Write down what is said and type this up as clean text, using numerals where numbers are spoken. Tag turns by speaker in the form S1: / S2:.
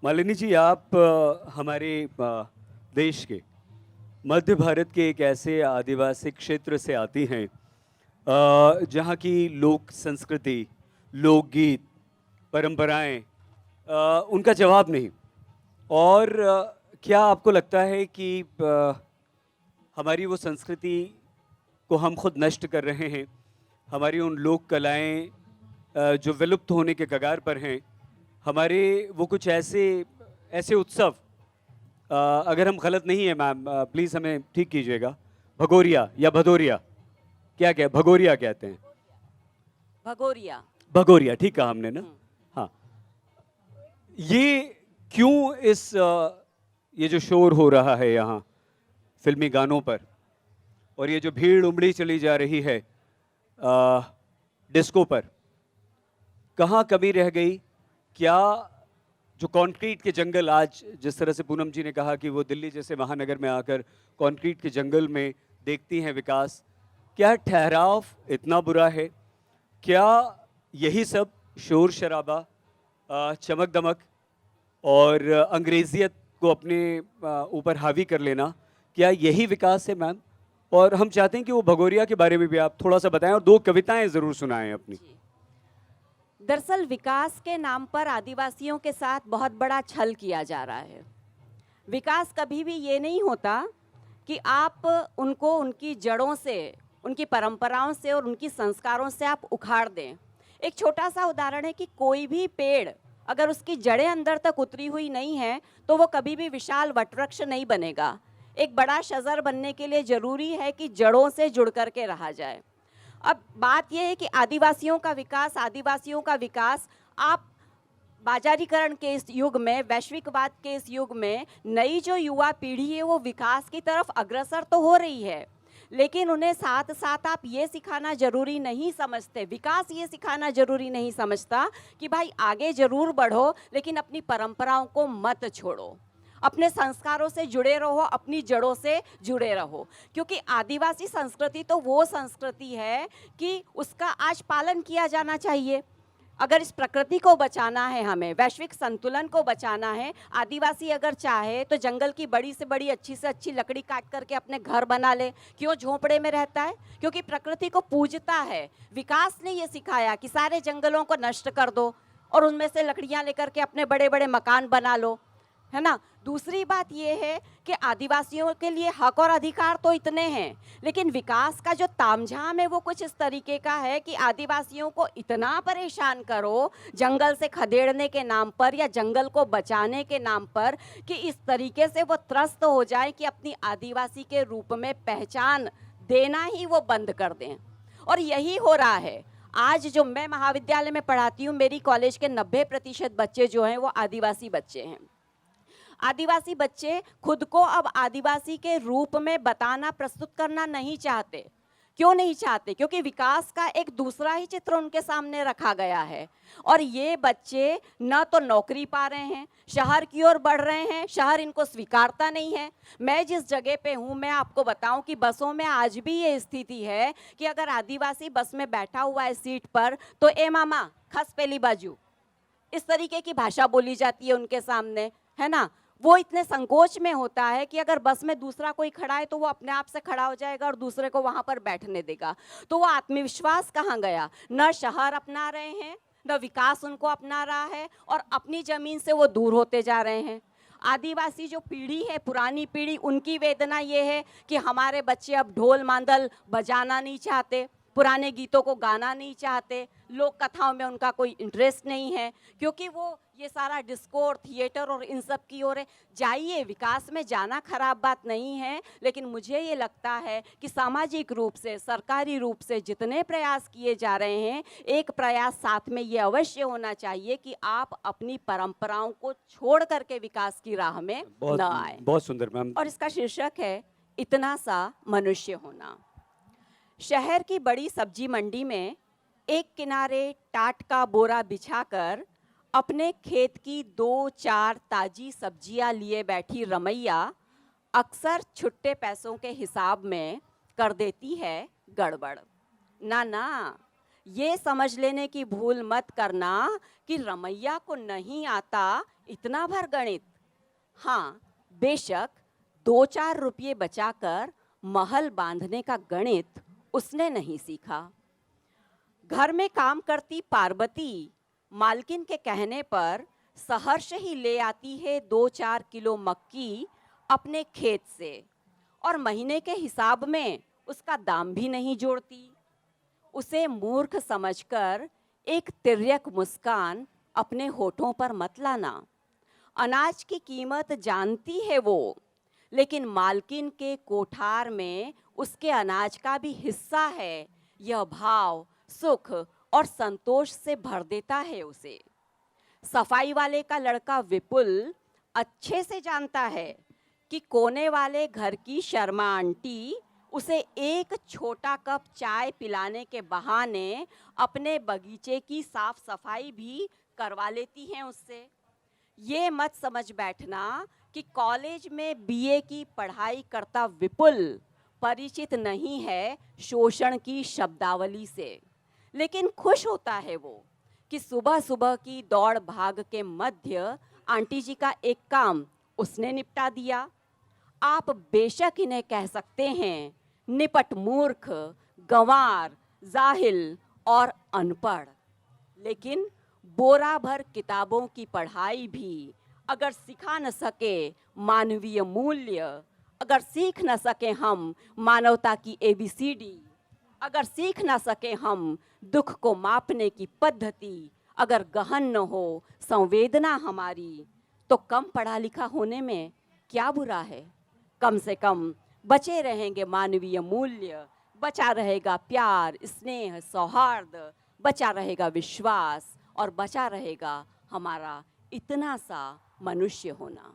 S1: मालिनी जी, आप हमारे देश के मध्य भारत के एक ऐसे आदिवासी क्षेत्र से आती हैं जहाँ की लोक संस्कृति, लोकगीत, परंपराएं, उनका जवाब नहीं। और क्या आपको लगता है कि हमारी वो संस्कृति को हम खुद नष्ट कर रहे हैं? हमारी उन लोक कलाएं जो विलुप्त होने के कगार पर हैं, हमारे वो कुछ ऐसे ऐसे उत्सव, अगर हम गलत नहीं है मैम, प्लीज़ हमें ठीक कीजिएगा, भगोरिया या भदोरिया, क्या क्या भगोरिया कहते हैं?
S2: भगोरिया।
S1: भगोरिया, ठीक कहा हमने ना?
S2: हम्म।
S1: हाँ। ये क्यों ये जो शोर हो रहा है यहाँ फिल्मी गानों पर, और ये जो भीड़ उमड़ी चली जा रही है डिस्को पर, कहाँ कमी रह गई? क्या जो कंक्रीट के जंगल, आज जिस तरह से पूनम जी ने कहा कि वो दिल्ली जैसे महानगर में आकर कंक्रीट के जंगल में देखती हैं विकास, क्या ठहराव इतना बुरा है? क्या यही सब शोर शराबा, चमक दमक और अंग्रेजियत को अपने ऊपर हावी कर लेना, क्या यही विकास है मैम? और हम चाहते हैं कि वो भगोरिया के बारे में भी आप थोड़ा सा बताएं और दो कविताएं जरूर सुनाएं अपनी।
S2: जी। दरअसल विकास के नाम पर आदिवासियों के साथ बहुत बड़ा छल किया जा रहा है। विकास कभी भी ये नहीं होता कि आप उनको उनकी जड़ों से, उनकी परंपराओं से और उनकी संस्कारों से आप उखाड़ दें। एक छोटा सा उदाहरण है कि कोई भी पेड़ अगर उसकी जड़ें अंदर तक उतरी हुई नहीं है तो वो कभी भी विशाल वटवृक्ष नहीं बनेगा। एक बड़ा शजर बनने के लिए ज़रूरी है कि जड़ों से जुड़ करके रहा जाए। अब बात यह है कि आदिवासियों का विकास आप बाजारीकरण के इस युग में, वैश्विकवाद के इस युग में नई जो युवा पीढ़ी है वो विकास की तरफ अग्रसर तो हो रही है, लेकिन उन्हें साथ साथ आप ये सिखाना जरूरी नहीं समझते, विकास ये सिखाना जरूरी नहीं समझता कि भाई आगे जरूर बढ़ो लेकिन अपनी परंपराओं को मत छोड़ो, अपने संस्कारों से जुड़े रहो, अपनी जड़ों से जुड़े रहो। क्योंकि आदिवासी संस्कृति तो वो संस्कृति है कि उसका आज पालन किया जाना चाहिए। अगर इस प्रकृति को बचाना है, हमें वैश्विक संतुलन को बचाना है, आदिवासी अगर चाहे तो जंगल की बड़ी से बड़ी अच्छी से अच्छी लकड़ी काट करके अपने घर बना ले। क्यों झोंपड़े में रहता है? क्योंकि प्रकृति को पूजता है। विकास ने ये सिखाया कि सारे जंगलों को नष्ट कर दो और उनमें से लकड़ियां लेकर के अपने बड़े बड़े मकान बना लो, है ना। दूसरी बात यह है कि आदिवासियों के लिए हक और अधिकार तो इतने हैं, लेकिन विकास का जो तामझाम है वो कुछ इस तरीके का है कि आदिवासियों को इतना परेशान करो जंगल से खदेड़ने के नाम पर या जंगल को बचाने के नाम पर कि इस तरीके से वो त्रस्त हो जाए कि अपनी आदिवासी के रूप में पहचान देना ही वो बंद कर दें। और यही हो रहा है। आज जो मैं महाविद्यालय में पढ़ाती हूँ, मेरी कॉलेज के 90% बच्चे जो हैं वो आदिवासी बच्चे हैं। आदिवासी बच्चे खुद को अब आदिवासी के रूप में बताना, प्रस्तुत करना नहीं चाहते। क्यों नहीं चाहते? क्योंकि विकास का एक दूसरा ही चित्र उनके सामने रखा गया है और ये बच्चे न तो नौकरी पा रहे हैं, शहर की ओर बढ़ रहे हैं, शहर इनको स्वीकारता नहीं है। मैं जिस जगह पे हूँ, मैं आपको बताऊं कि बसों में आज भी ये स्थिति है कि अगर आदिवासी बस में बैठा हुआ है सीट पर तो ए मामा खस पेली बाजू, इस तरीके की भाषा बोली जाती है उनके सामने, है ना। वो इतने संकोच में होता है कि अगर बस में दूसरा कोई खड़ा है तो वो अपने आप से खड़ा हो जाएगा और दूसरे को वहां पर बैठने देगा। तो वो आत्मविश्वास कहाँ गया? न शहर अपना रहे हैं, न विकास उनको अपना रहा है और अपनी जमीन से वो दूर होते जा रहे हैं। आदिवासी जो पीढ़ी है, पुरानी पीढ़ी, उनकी वेदना ये है कि हमारे बच्चे अब ढोल मांदल बजाना नहीं चाहते, पुराने गीतों को गाना नहीं चाहते, लोक कथाओं में उनका कोई इंटरेस्ट नहीं है, क्योंकि वो ये सारा डिस्को और थिएटर और इन सब की ओर है। जाइए, विकास में जाना खराब बात नहीं है, लेकिन मुझे ये लगता है कि सामाजिक रूप से, सरकारी रूप से जितने प्रयास किए जा रहे हैं, एक प्रयास साथ में ये अवश्य होना चाहिए कि आप अपनी परंपराओं को छोड़ करके विकास की राह में न आए।
S1: बहुत सुंदर मैम।
S2: और इसका शीर्षक है इतना सा मनुष्य होना। शहर की बड़ी सब्जी मंडी में एक किनारे टाट का बोरा बिछाकर अपने खेत की 2-4 ताजी सब्जियां लिए बैठी रमैया अक्सर छुट्टे पैसों के हिसाब में कर देती है गड़बड़। ना ना, ये समझ लेने की भूल मत करना कि रमैया को नहीं आता इतना भर गणित। हाँ, बेशक 2-4 रुपये बचाकर महल बांधने का गणित उसने नहीं सीखा। घर में काम करती पार्वती मालकिन के कहने पर सहर्ष ही ले आती है 2-4 किलो मक्की अपने खेत से और महीने के हिसाब में उसका दाम भी नहीं जोड़ती। उसे मूर्ख समझकर एक तिर्यक मुस्कान अपने होठों पर मत लाना। अनाज की कीमत जानती है वो, लेकिन मालकिन के कोठार में उसके अनाज का भी हिस्सा है। यह भाव सुख और संतोष से भर देता है उसे। सफाई वाले का लड़का विपुल अच्छे से जानता है कि कोने वाले घर की शर्मा आंटी उसे एक छोटा कप चाय पिलाने के बहाने अपने बगीचे की साफ सफाई भी करवा लेती हैं उससे। ये मत समझ बैठना कि कॉलेज में बीए की पढ़ाई करता विपुल परिचित नहीं है शोषण की शब्दावली से, लेकिन खुश होता है वो कि सुबह सुबह की दौड़ भाग के मध्य आंटी जी का एक काम उसने निपटा दिया। आप बेशक इन्हें कह सकते हैं निपट मूर्ख, गंवार, जाहिल और अनपढ़, लेकिन बोरा भर किताबों की पढ़ाई भी अगर सिखा न सके मानवीय मूल्य, अगर सीख न सके हम मानवता की एबीसीडी, अगर सीख न सके हम दुख को मापने की पद्धति, अगर गहन न हो संवेदना हमारी, तो कम पढ़ा लिखा होने में क्या बुरा है। कम से कम बचे रहेंगे मानवीय मूल्य, बचा रहेगा प्यार, स्नेह, सौहार्द, बचा रहेगा विश्वास और बचा रहेगा हमारा इतना सा मनुष्य होना।